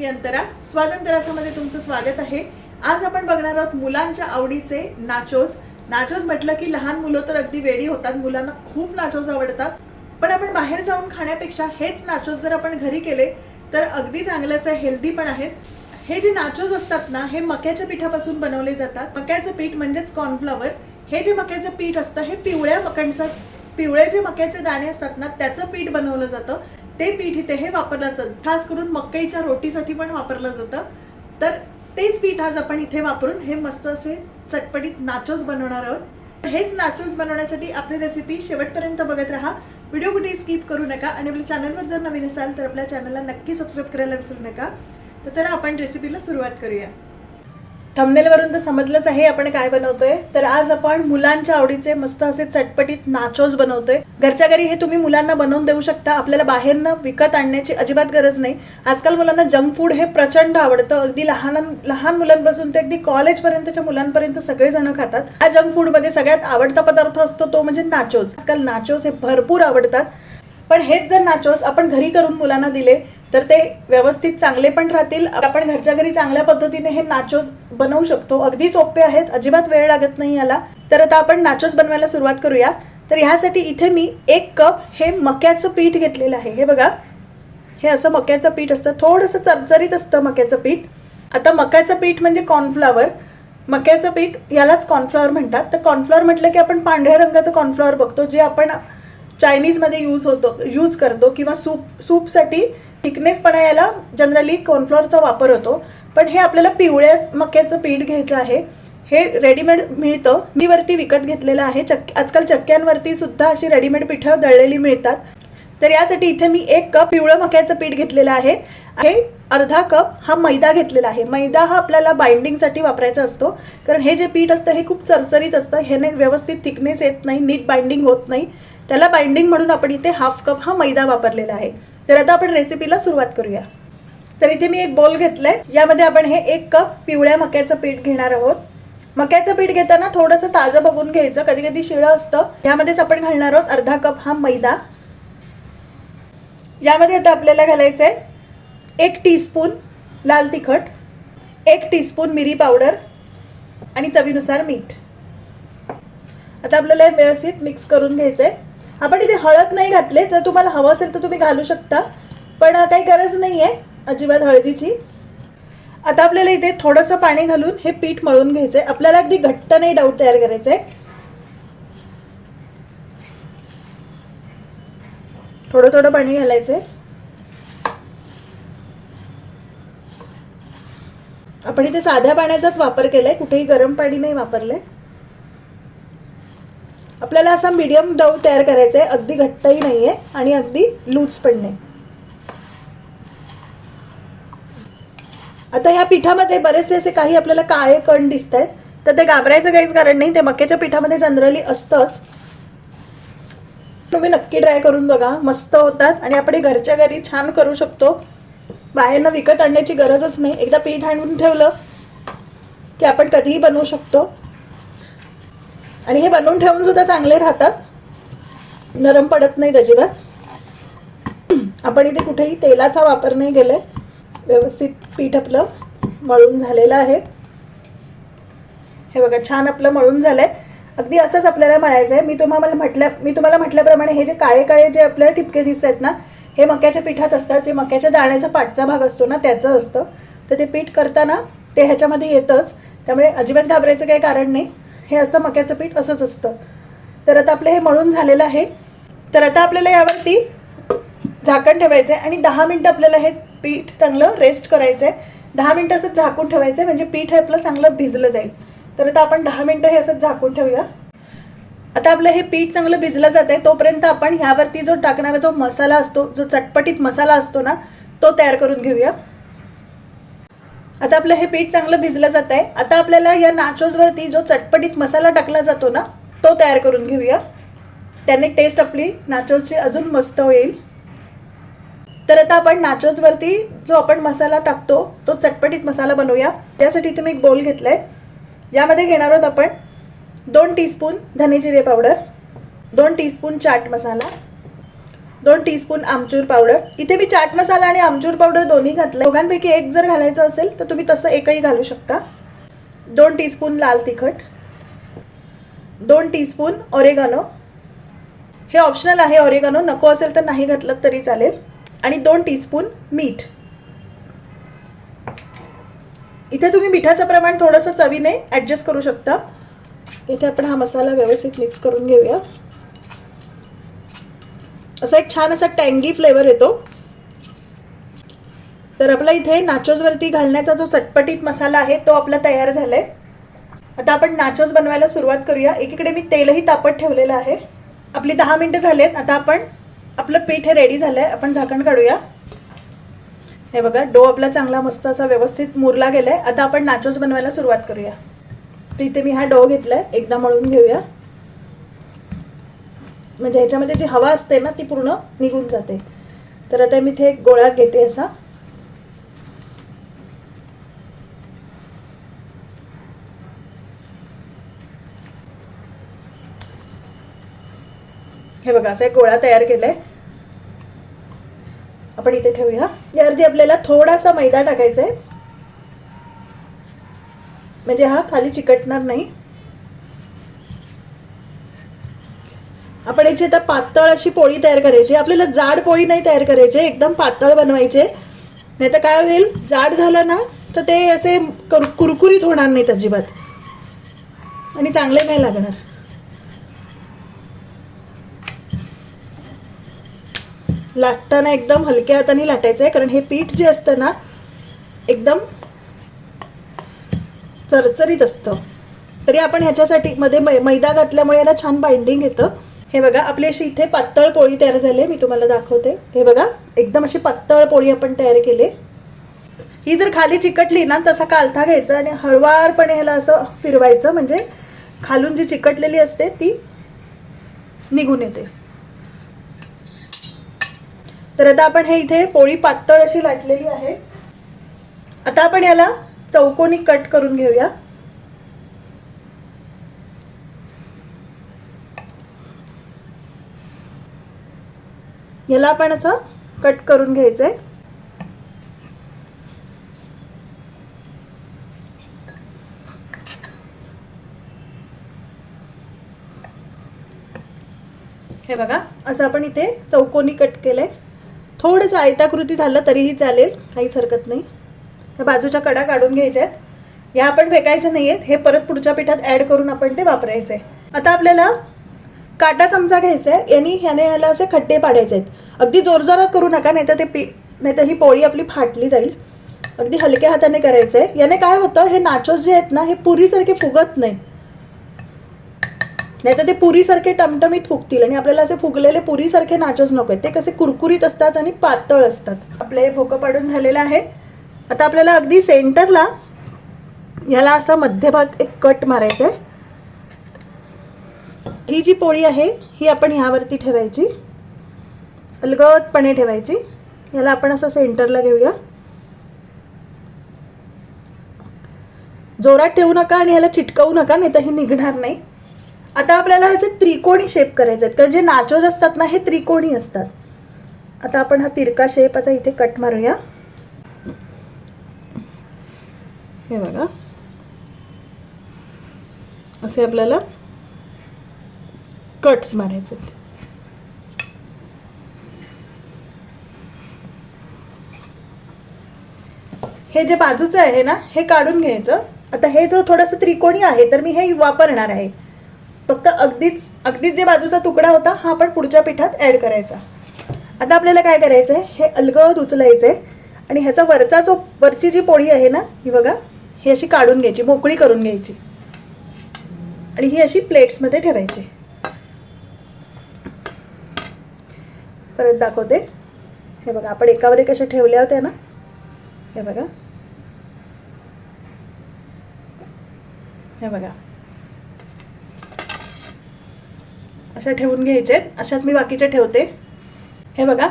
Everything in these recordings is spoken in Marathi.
मी अंतरा. स्वातंत्र्यामध्ये तुमचं स्वागत आहे. आज आपण बघणार आहोत मुलांच्या आवडीचे नाचोज. नाचोज म्हटलं की लहान मुलं तर अगदी वेडी होतात. मुलांना खूप नाचोज आवडतात. पण आपण बाहेर जाऊन खाण्यापेक्षा हेच नाचोज जर आपण घरी केले तर अगदी चांगलंच आहे, हेल्दी पण आहेत. हे जे नाचोज असतात ना, हे मक्याच्या पिठापासून बनवले जातात. मक्याचं पीठ म्हणजेच कॉर्नफ्लॉवर. हे जे मक्याचं पीठ असतं हे पिवळे जे मक्याचे दाणे असतात ना, त्याचं पीठ बनवलं जातं. ते पीठ इथे हे वापरलं जातं. खास करून मकईच्या रोटीसाठी पण वापरलं जातं. तर तेच पीठ आज आपण इथे वापरून हे मस्त असे चटपटीत नाचोज बनवणार आहोत. हेच नाचोज बनवण्यासाठी आपली रेसिपी शेवटपर्यंत बघत राहा. व्हिडिओ कुठेही स्किप करू नका आणि आपल्या चॅनलवर जर नवीन असाल तर आपल्या चॅनलला नक्की सबस्क्राईब करायला विसरू नका. तर चला आपण रेसिपीला सुरुवात करूया. थंबनेल वरून तर समजलंच आहे आपण काय बनवतोय. तर आज आपण मुलांच्या आवडीचे मस्त असे चटपटीत नाचोज बनवतोय. घरच्या घरी हे तुम्ही मुलांना बनवून देऊ शकता. आपल्याला बाहेरनं विकत आणण्याची अजिबात गरज नाही. आजकाल मुलांना जंक फूड हे प्रचंड आवडतं. अगदी लहान मुलांपासून ते अगदी कॉलेज पर्यंतच्या मुलांपर्यंत सगळेजण खातात. हा जंक फूड मध्ये सगळ्यात आवडता पदार्थ असतो तो म्हणजे नाचोज. आजकाल नाचोज हे भरपूर आवडतात. पण हेच जर नाचोज आपण घरी करून मुलांना दिले तर ते व्यवस्थित चांगले पण राहतील. आपण घरच्या घरी चांगल्या पद्धतीने हे नाचोज बनवू शकतो. अगदी सोपे आहेत, अजिबात वेळ लागत नाही याला. तर आता आपण नाचोज बनवायला सुरुवात करूया. तर ह्यासाठी इथे मी 1 कप हे मक्याचं पीठ घेतलेलं आहे. हे बघा, हे असं मक्याचं पीठ असतं. थोडंसं चरचरीत असतं मक्याचं पीठ. आता मक्याचं पीठ म्हणजे कॉर्नफ्लॉवर. मक्याचं पीठ यालाच कॉर्नफ्लॉवर म्हणतात. तर कॉर्नफ्लॉवर म्हटलं की आपण पांढऱ्या रंगाचं कॉर्नफ्लॉवर बघतो, जे आपण चायनीजमध्ये यूज करतो किंवा सूपसाठी थिकनेसपणा याला जनरली कॉर्नफ्लॉवरचा वापर होतो. पण हे आपल्याला पिवळ्या मक्याचं पीठ घ्यायचं आहे. हे रेडीमेड मिळतं. मी वरती विकत घेतलेलं आहे. आजकाल चक्क्यांवरती सुद्धा अशी रेडीमेड पिठं दळलेली मिळतात. तर यासाठी इथे मी 1 कप पिवळं मक्याचं पीठ घेतलेलं आहे. अर्धा कप हा मैदा घेतलेला आहे. मैदा हा आपल्याला बाइंडिंगसाठी वापरायचा असतो. कारण हे जे पीठ असतं हे खूप चरचरीत असतं. ह्याने व्यवस्थित थिकनेस येत नाही, नीट बाइंडिंग होत नाही. त्याला बाइंडिंग म्हणून आपण इथे 1/2 कप हा मैदा वापरलेला आहे. तर आता आपण रेसिपीला सुरुवात करूया. तर इथे मी एक बोल घेतलाय. यामध्ये आपण हे 1 कप पिवळ्या मक्याचं पीठ घेणार आहोत. मक्याचं पीठ घेताना थोडंसं ताजं बघून घ्यायचं, कधी कधी शिळं असतं. यामध्येच आपण घालणार आहोत अर्धा कप हा मैदा. यामध्ये आता आपल्याला घालायचंय 1 टीस्पून लाल तिखट, 1 टीस्पून मिरी पावडर आणि चवीनुसार मीठ. आता आपल्याला हे व्यवस्थित मिक्स करून घ्यायचंय. आपण इथे हळद नाही घातले, तर तुम्हाला हवं असेल तर तुम्ही घालू शकता, पण काही गरज नाहीये अजिबात हळदीची. आता आपल्याला इथे थोडंसं पाणी घालून हे पीठ मळून घ्यायचंय. आपल्याला अगदी घट्ट नाही डो तयार करायचंय. थोडं थोडं पाणी घालायचंय. आपण इथे साध्या पाण्याचाच वापर केलाय, कुठेही गरम पाणी नाही वापरलंय. आपल्याला असा मीडियम डो तयार करायचा आहे. अगदी घट्टही नाहीये आणि अगदी लूज पण नाही. आता ह्या पिठामध्ये बरेचसे असे काही आपल्याला काळे कण दिसत आहेत, तर ते घाबरायचं काहीच कारण नाही. ते मक्याच्या पिठामध्ये जनरली असतंच. तुम्ही नक्की ट्राय करून बघा, मस्त होतात आणि आपण घरच्या घरी छान करू शकतो. बाहेरनं विकत आणण्याची गरजच नाही. एकदा पीठ आणून ठेवलं की आपण कधीही बनवू शकतो. आणि हे बनवून ठेवून सुद्धा चांगले राहतात, नरम पडत नाहीत अजिबात. आपण इथे कुठेही तेलाचा वापर नाही केलाय. व्यवस्थित पीठ आपलं मळून झालेलं आहे. हे बघा, छान आपलं मळून झालंय. अगदी असंच आपल्याला मळायचं आहे. मी तुम्हाला म्हटल्याप्रमाणे हे जे काळे काळे जे आपल्याला ठिपके दिसत आहेत ना, हे मक्याच्या पिठात असतात. जे मक्याच्या दाण्याचा पाठचा भाग असतो ना, त्याचं असतं. तर ते पीठ करताना ते ह्याच्यामध्ये येतच. त्यामुळे अजिबात घाबरायचं काही कारण नाही. हे असं मक्याचं पीठ असंच असतं. तर आता आपलं हे मळून झालेलं आहे. तर आता आपल्याला यावरती झाकण ठेवायचं आहे आणि 10 मिनिटं आपल्याला हे पीठ चांगलं रेस्ट करायचं आहे. 10 मिनिटं असंच झाकून ठेवायचं आहे, म्हणजे पीठ हे आपलं चांगलं भिजलं जाईल. तर आता आपण 10 मिनिटं हे असंच झाकून ठेवूया. आता आपलं हे पीठ चांगलं भिजलं जात आहे. तोपर्यंत आपण ह्यावरती जो टाकणारा जो मसाला असतो, जो चटपटीत मसाला असतो ना, तो तयार करून घेऊया. आता आपलं हे पीठ चांगलं भिजलं जात आहे. आता आपल्याला या नाचोजवरती जो चटपटीत मसाला टाकला जातो ना, तो तयार करून घेऊया. त्याने टेस्ट आपली नाचोजची अजून मस्त होईल. तर आता आपण नाचोजवरती जो आपण मसाला टाकतो तो चटपटीत मसाला बनवूया. त्यासाठी इथे मी एक बोल घेतलाय. यामध्ये घेणार आहोत आपण 2 टीस्पून धने जिरे powder, 2 teaspoon chaat masala, 2 teaspoon आमचूर पावडर. इथे मी चाट मसाला आणि आमचूर पावडर दोन्ही घातलं. दोघांपैकी एक जर घालायचं असेल तर तुम्ही तसं एकही घालू शकता. 2 टीस्पून लाल तिखट, 2 टीस्पून ऑरेगानो. हे ऑप्शनल आहे, ऑरेगानो नको असेल तर नाही घातलं तरी चालेल. आणि 2 टीस्पून मीठ. इथे तुम्ही मिठाचं प्रमाण थोडंसं चवीने ॲडजस्ट करू शकता. इथे आपण हा मसाला व्यवस्थित मिक्स करून घेऊया. असा एक छान असा टँगी फ्लेवर येतो. तर आपला इथे नाचोजवरती घालण्याचा जो चटपटीत मसाला आहे तो आपला तयार झालाय. आता आपण नाचोज बनवायला सुरुवात करूया. एकीकडे मी तेलही तापत ठेवलेलं आहे. आपली 10 मिनिटं झालेत. आता आपण आपलं पीठ हे रेडी झालंय. आपण झाकण काढूया. हे बघा, डो आपला चांगला मस्त असा व्यवस्थित मुरला गेलाय. आता आपण नाचोज बनवायला सुरुवात करूया. तर इथे मी हा डो घेतलाय, एकदा मळून घेऊया. म्हणजे ह्याच्यामध्ये जी हवा असते ना ती पूर्ण निघून जाते. तर आता मी इथे एक गोळा घेते असा. हे बघा, असा एक गोळा तयार केलाय. आपण इथे ठेवूया. यावरती आपल्याला थोडासा मैदा टाकायचा आहे, म्हणजे हा खाली चिकटणार नाही. आपण याची आता पातळ अशी पोळी तयार करायची. आपल्याला जाड पोळी नाही तयार करायची, एकदम पातळ बनवायचे. नाही तर काय होईल, जाड झालं ना तर ते असे कुरकुरीत होणार नाहीत अजिबात आणि चांगले नाही लागणार. लाटताना एकदम हलक्या हाताने लाटायचं आहे, कारण हे पीठ जे असतं ना एकदम चरचरीत असतं. तरी आपण ह्याच्यासाठी मध्ये मैदा घातल्यामुळे याला छान बाइंडिंग येतं. हे बघा, आपली अशी इथे पातळ पोळी तयार झाली. मी तुम्हाला दाखवते. हे बघा, एकदम अशी पातळ पोळी आपण तयार केली. ही जर खाली चिकटली ना तसा कालथा घ्यायचा आणि हळवारपणे ह्याला असं फिरवायचं, म्हणजे खालून जी चिकटलेली असते ती निघून येते. तर आता आपण हे इथे पोळी पातळ अशी लाटलेली आहे. आता आपण याला चौकोनी कट करून घेऊया. याला आपण असं कट करून घ्यायचंय. हे बघा, असं आपण इथे चौकोनी कट केलंय. थोडंसं आयताकृती झालं तरीही चालेल, काहीच हरकत नाही. ह्या बाजूच्या कडा काढून घ्यायच्या आहेत. ह्या आपण फेकायच्या नाहीयेत, हे परत पुढच्या पिठात ऍड करून आपण ते वापरायचंय. आता आपल्याला काटा चमचा घ्यायचा आहे. ह्याने याला असे खड्डे पाडायचे आहेत. अगदी जोरजोरात करू नका, नाहीतर ही पोळी आपली फाटली जाईल. अगदी हलक्या हाताने करायचंय. याने काय होतं, हे नाचोस जे आहेत ना हे पुरीसारखे फुगत नाहीत. नाहीतर ते पुरीसारखे टमटमीत फुगतील आणि आपल्याला असे फुगलेले पुरीसारखे नाचोस नको आहेत. ते कसे कुरकुरीत असतात आणि पातळ असतात. आपलं हे भोकं पाडून झालेलं आहे. आता आपल्याला अगदी सेंटरला याला असा मध्यभाग एक कट मारायचा आहे. ही जी पोळी आहे ही आपण ह्यावरती ठेवायची, अलगदपणे ठेवायची. याला आपण असं सेंटरला घेऊया. जोरात ठेवू नका आणि ह्याला चिटकवू नका, नाही तर ही निघणार नाही. आता आपल्याला ह्याचे त्रिकोणी शेप करायचे आहेत, कारण जे नाचोज असतात ना हे त्रिकोणी असतात. आता आपण हा तिरका शेप आता इथे कट मारूया. हे बघा, असे आपल्याला कट्स मारायचे. हे जे बाजूचं आहे ना हे काढून घ्यायचं. आता हे जो थोडंसं त्रिकोणी आहे तर मी हे वापरणार आहे. फक्त अगदीच जे बाजूचा तुकडा होता हा आपण पुढच्या पिठात ऍड करायचा. आता आपल्याला काय करायचं आहे, हे अलगद उचलायचंय आणि ह्याचा वरची जी पोळी आहे ना ही बघा, ही अशी काढून घ्यायची, मोकळी करून घ्यायची आणि ही अशी प्लेट्समध्ये ठेवायची. परत दाखवते. हे बघा, आपण एकावर एक अशा ठेवल्या होत्या ना, हे बघा, हे बघा, अशा ठेवून घ्यायचे. अशाच मी बाकीचे ठेवते. हे बघा,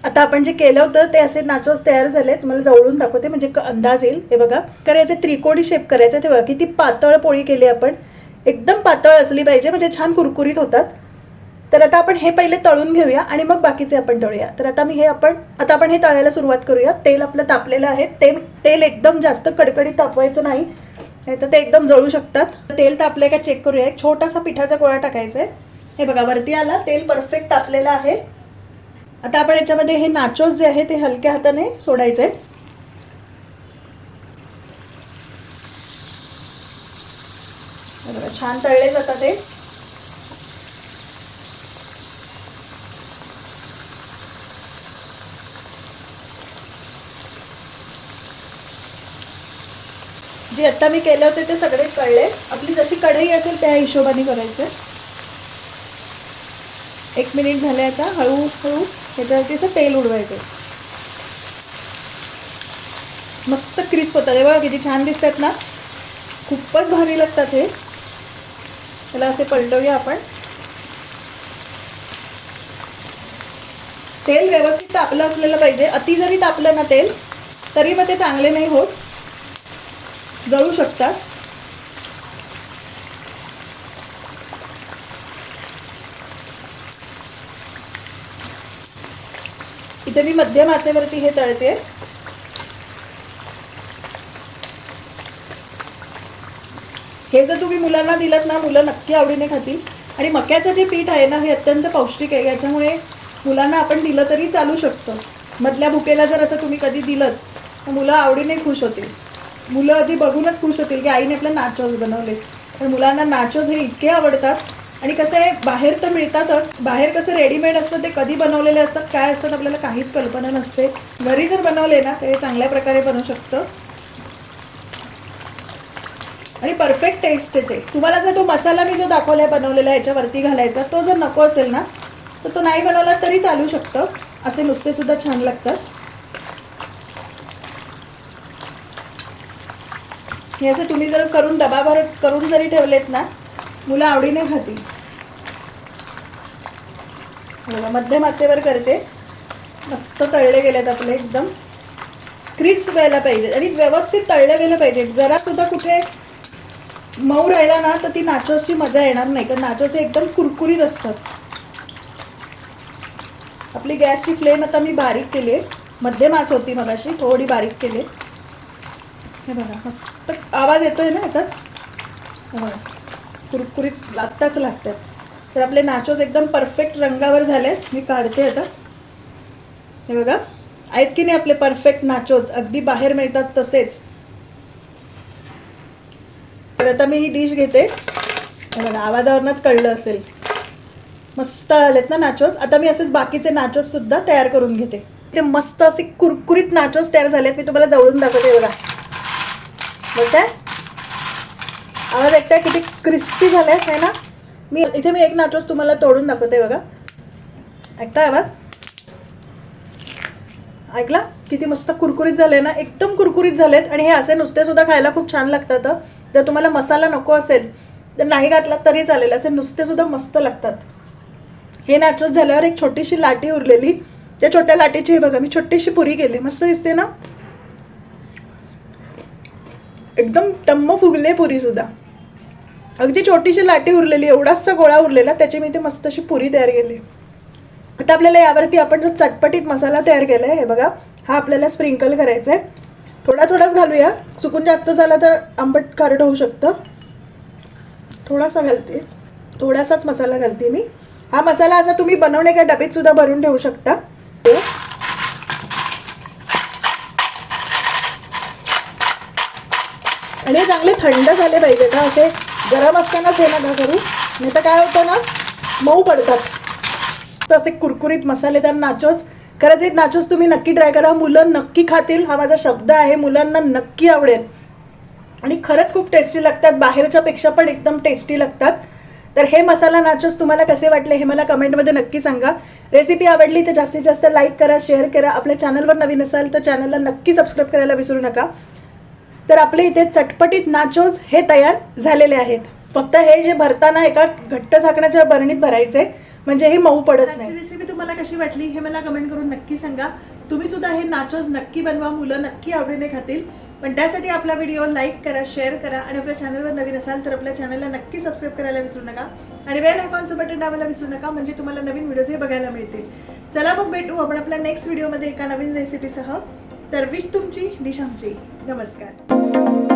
आता आपण जे केलं होतं ते असे नाचोस तयार झाले. तुम्हाला जवळून दाखवते म्हणजे अंदाज येईल. हे बघा, करायचे त्रिकोणी शेप करायचे. ते बघा किती पातळ पोळी केली आपण. एकदम पातळ असली पाहिजे म्हणजे छान कुरकुरीत होतात. तर आता आपण हे पहिले तळून घेऊया आणि मग बाकीचे आपण तळूया. तर आता आपण हे तळायला सुरुवात करूया. तेल आपलं तापलेलं आहे. तेल एकदम जास्त कडकडीत तापवायचं नाही, नाहीतर ते एकदम जळू शकतात. तेल तापले का चेक करूया. एक छोटासा पिठाचा गोळा टाकायचा आहे. हे बघा वरती आला, तेल परफेक्ट तापलेलं आहे. आता आपण याच्यामध्ये हे नाचोस जे आहे ते हलक्या हाताने सोडायचे. छान तळले जातात ते. जे आता मी केले होते ते सगळे तळले. आपली जशी कढई असेल त्या हिशोबाने करायचं. 1 मिनिट झाले. आता हळूहळू ह्याच्यावरती असं तेल उडवायचं. मस्त क्रिस्प होतात. हे बघा किती छान दिसतात ना, खूपच भारी लागतात हे. त्याला असे पलटवूया आपण. तेल व्यवस्थित तापलं असलेलं पाहिजे. अति जरी तापलं ना तेल तरी मग ते चांगले नाही होत, जळू शकतात. इथे मी मध्यम आचेवरती हे तळते. हे जर तुम्ही मुलांना दिलत ना, मुलं नक्की आवडीने खातील. आणि मक्याचं जे पीठ आहे ना, हे अत्यंत पौष्टिक आहे. याच्यामुळे मुलांना आपण दिलं तरी चालू शकतं. मधल्या भुकेला जर असं तुम्ही कधी दिलं तर मुलं आवडीने खुश होतील. मुलं आधी बघूनच खुश होतील की आईने आपलं नाचोस बनवले. तर मुलांना नाचोस हे इतके आवडतात. आणि कसं आहे, बाहेर तर मिळतातच. बाहेर कसं रेडीमेड असतं, ते कधी बनवलेले असतात, काय असतात आपल्याला काहीच कल्पना नसते. घरी जर बनवले ना ते चांगल्या प्रकारे बनवू शकतं आणि परफेक्ट टेस्ट येते. तुम्हाला जर तो मसाला मी जो दाखवलाय बनवलेला याच्यावरती घालायचा, तो जर नको असेल ना तर तो नाही बनवला तरी चालू शकतं. असे नुसते सुद्धा छान लागतात. हे असं तुम्ही जर करून डबाभर करून जरी ठेवलेत ना, मुलं आवडीने खातील. मध्यम आचेवर करते. मस्त तळले गेलेत आपले, एकदम क्रिस्प व्हायला पाहिजे आणि व्यवस्थित तळले गेले पाहिजे. जरा सुद्धा कुठे मऊ राहिला ना तर ती नाचोसची मजा येणार नाही, कारण नाचोस एकदम कुरकुरीत असतात. आपली गॅसची फ्लेम आता मी बारीक केली आहे. मध्यम आच होती मगाशी, थोडी बारीक केली. हे बघा मस्त आवाज येतोय ना आता. बघा कुरकुरीत लागताच लागतात. तर आपले नाचोस एकदम परफेक्ट रंगावर झाले. मी काढते आता. हे बघा आहेत की नाही आपले परफेक्ट नाचोस, अगदी बाहेर मिळतात तसेच. तर आता मी ही डिश घेते. हे बघा आवाजावरनच कळलं असेल, मस्त आलेत ना नाचोस. आता मी असेच बाकीचे नाचोस सुद्धा तयार करून घेते. ते मस्त असे कुरकुरीत नाचोस तयार झालेत. मी तुम्हाला जवळून दाखवते. बघा बघताय आवाज ऐकताय किती क्रिस्पी झाले आहे ना. मी एक नाचोस तुम्हाला तोडून दाखवते. बघा ऐकताय आवाज, ऐकला किती मस्त कुरकुरीत झाले ना, एकदम कुरकुरीत झालेत. आणि हे असे नुसते सुद्धा खायला खूप छान लागतात. जर तुम्हाला मसाला नको असेल तर नाही घातला तरी चालेल, असे नुसते सुद्धा मस्त लागतात. हे नाचोस झाल्यावर एक छोटीशी लाटी उरलेली, त्या छोट्या लाटीची बघा मी छोटीशी पुरी केली. मस्त दिसते ना, एकदम टम्म फुगले पुरी सुद्धा. अगदी छोटीशी लाटी उरलेली, एवढासा गोळा उरलेला, त्याची मी ते मस्त अशी पुरी तयार केली. आता आपल्याला यावरती आपण जो चटपटीत मसाला तयार केलाय, हे बघा हा आपल्याला स्प्रिंकल करायचा आहे. थोडा थोडाच घालूया, चुकून जास्त झाला तर आंबट खारट होऊ शकतं. थोडासा घालते, थोडासाच मसाला घालते मी. हा मसाला असा तुम्ही बनवण्याच्या डबीत सुद्धा भरून ठेवू शकता. आणि हे चांगले थंड झाले पाहिजे ना, असे गरम असतानाच हे नका करू, नाही तर काय होतं ना मऊ पडतात. तर असे कुरकुरीत मसालेदार नाचोस, खरंच हे नाचोस तुम्ही नक्की ट्राय करा. मुलं नक्की खातील, हा माझा शब्द आहे. मुलांना नक्की आवडेल आणि खरंच खूप टेस्टी लागतात. बाहेरच्या पेक्षा पण एकदम टेस्टी लागतात. तर हे मसाला नाचोस तुम्हाला कसे वाटले हे मला कमेंटमध्ये नक्की सांगा. रेसिपी आवडली तर जास्तीत जास्त लाईक करा, शेअर करा. आपल्या चॅनलवर नवीन असाल तर चॅनलला नक्की सबस्क्राईब करायला विसरू नका. तर आपले इथे चटपटीत नाचोस हे तयार झालेले आहेत. फक्त हे जे भरताना एका घट्ट झाकणाच्या बरणीत भरायचे, म्हणजे हे मऊ पडत नाही. रेसिपी तुम्हाला कशी वाटली हे मला कमेंट करून नक्की सांगा. तुम्ही सुद्धा हे नाचोस नक्की बनवा, मुलं नक्की आवडीने खातील. पण त्यासाठी आपला व्हिडिओ लाईक करा, शेअर करा आणि आपल्या चॅनलवर नवीन असाल तर आपल्या चॅनलला नक्की सबस्क्राईब करायला विसरू नका आणि बेल आयकॉनचं बटन दाबायला विसरू नका, म्हणजे तुम्हाला नवीन व्हिडिओज हे बघायला मिळतील. चला मग भेटू आपण आपल्या नेक्स्ट व्हिडिओमध्ये एका नवीन रेसिपीसह. तर विश तुमची, डिश आमची. नमस्कार.